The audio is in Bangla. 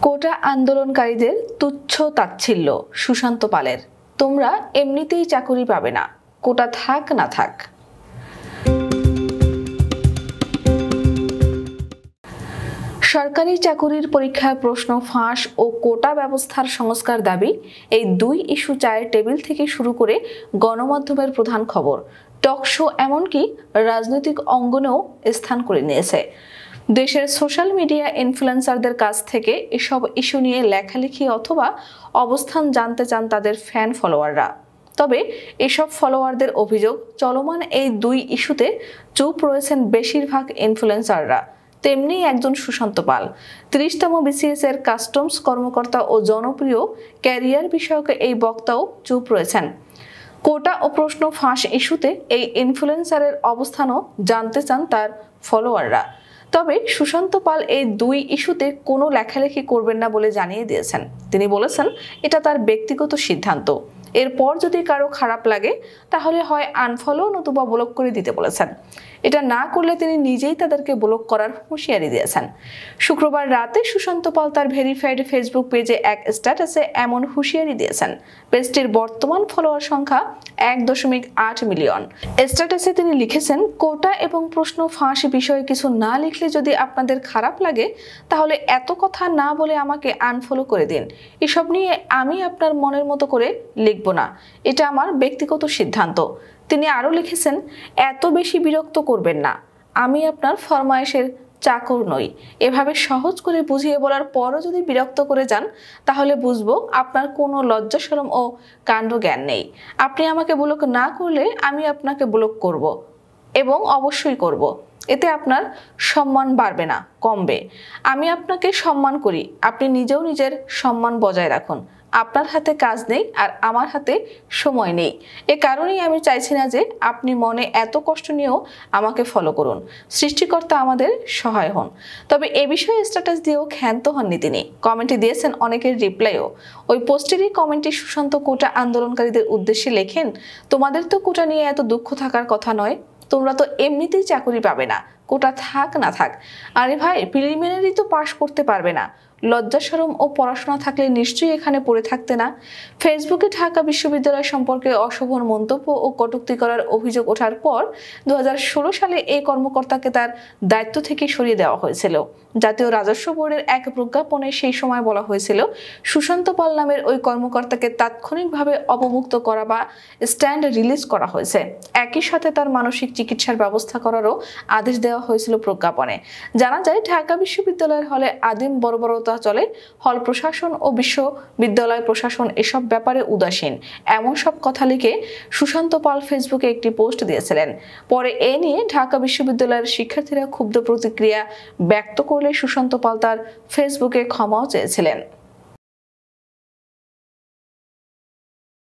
কোটা আন্দোলনকারীদের তুচ্ছ তাচ্ছিল্য সুশান্ত পালের, তোমরা এমনিতেই চাকুরি পাবে না, কোটা থাক না থাক। সরকারি চাকুরির পরীক্ষার প্রশ্ন ফাঁস ও কোটা ব্যবস্থার সংস্কার দাবি, এই দুই ইস্যু চায়ের টেবিল থেকে শুরু করে গণমাধ্যমের প্রধান খবর, টকশো, এমনকি রাজনৈতিক অঙ্গনেও স্থান করে নিয়েছে। দেশের সোশ্যাল মিডিয়া ইনফ্লুয়েন্সারদের কাছ থেকে এসব ইস্যু নিয়ে লেখালেখি অথবা অবস্থান জানতে চান তাদের ফ্যান ফলোয়াররা। তবে এসব ফলোয়ারদের অভিযোগ, চলমান এই দুই ইস্যুতে চুপ রয়েছেন বেশিরভাগ ইনফ্লুয়েন্সাররা। তেমনি একজন সুশান্ত পাল, ৩০তম বিসিএস এর কাস্টমস কর্মকর্তা ও জনপ্রিয় ক্যারিয়ার বিষয়ক এই বক্তাও চুপ রয়েছেন। কোটা ও প্রশ্ন ফাঁস ইস্যুতে এই ইনফ্লুয়েন্সারের অবস্থানও জানতে চান তার ফলোয়াররা। তবে সুশান্ত পাল এই দুই ইস্যুতে কোনো লেখালেখি করবেন না বলে জানিয়ে দিয়েছেন। তিনি বলেছেন, এটা তার ব্যক্তিগত সিদ্ধান্ত। এরপর যদি কারো খারাপ লাগে তাহলে হয় আনফলো নতুবা ব্লক করে দিতে বলেছেন। এটা না করলে তিনি নিজেই তাদেরকে ব্লক করার হুঁশিয়ারি দিয়েছেন। শুক্রবার রাতে সুশান্ত পাল তার ভেরিফাইড ফেসবুক পেজে এক স্ট্যাটাসে এমন হুঁশিয়ারি দিয়েছেন। পেজটির বর্তমান ফলোয়ার সংখ্যা 1.8 মিলিয়ন। স্ট্যাটাসে তিনি লিখেছেন, কোটা এবং প্রশ্ন ফাঁস বিষয়ে কিছু না লিখলে যদি আপনাদের খারাপ লাগে তাহলে এত কথা না বলে আমাকে আনফলো করে দিন। এসব নিয়ে আমি আপনার মনের মতো করে লিখব না, এটা আমার ব্যক্তিগত সিদ্ধান্ত। তিনি আরও লিখেছেন, এত বেশি বিরক্ত করবেন না, আমি আপনার ফরমায়েশের চাকর নই। এভাবে সহজ করে বুঝিয়ে বলার পরও যদি বিরক্ত করে যান তাহলে বুঝবো আপনার কোনো লজ্জা শরম ও কাণ্ড জ্ঞান নেই। আপনি আমাকে ব্লক না করলে আমি আপনাকে ব্লক করব, এবং অবশ্যই করব। এতে আপনার সম্মান বাড়বে না, কমবে। আমি আপনাকে সম্মান করি, আপনি নিজেও নিজের সম্মান বজায় রাখুন। আপনার হাতে কাজ নেই আর আমার হাতে সময় নেই। এ কারণেই আমি চাইছি না যে আপনি মনে এত কষ্ট নিয়েও আমাকে ফলো করুন। সৃষ্টিকর্তা আমাদের সহায় হন। তবে এ বিষয়ে স্ট্যাটাস দিয়েও ক্ষান্ত হননি তিনি। কমেন্টে দিয়েছেন অনেকের রিপ্লাইও। ওই পোস্টেরই কমেন্টে সুশান্ত কোটা আন্দোলনকারীদের উদ্দেশ্যে লেখেন, তোমাদের তো কোটা নিয়ে এত দুঃখ থাকার কথা নয়, তোমরা তো এমনিতেই চাকরি পাবে না, কোটা থাক না থাক। আরে ভাই, প্রিলিমিনারি তো পাশ করতে পারবে না, লজ্জা শরম ও পড়াশোনা থাকলে নিশ্চয়ই এখানে পড়ে থাকতে না। ফেসবুকে ঢাকা বিশ্ববিদ্যালয় সম্পর্কে অশোভন মন্তব্য ও কটূক্তি করার অভিযোগ ওঠার পর 2016 সালে এই কর্মকর্তাকে তার দায়িত্ব থেকে সরিয়ে দেওয়া হয়েছিল। জাতীয় রাজস্ব বোর্ডের এক প্রজ্ঞাপনে সেই সময় বলা হয়েছিল, সুশান্ত পাল নামের ওই কর্মকর্তাকে তাৎক্ষণিকভাবে অবমুক্ত করা বা স্ট্যান্ড রিলিজ করা হয়েছে। একই সাথে তার মানসিক চিকিৎসার ব্যবস্থা করারও আদেশ দেওয়া হয়েছিল প্রজ্ঞাপনে। জানা যায়, ঢাকা বিশ্ববিদ্যালয়ের হলে আদিম বর্বরতা চলে। হল প্রশাসন ও বিশ্ববিদ্যালয় প্রশাসন এসব ব্যাপারে উদাসীন, এমন সব কথা লিখে সুশান্ত পাল ফেসবুকে একটি পোস্ট দিয়েছিলেন। পরে এ নিয়ে ঢাকা বিশ্ববিদ্যালয়ের শিক্ষার্থীরা ক্ষুব্ধ প্রতিক্রিয়া ব্যক্ত করলে সুশান্ত পাল তার ফেসবুকে ক্ষমাও চেয়েছিলেন।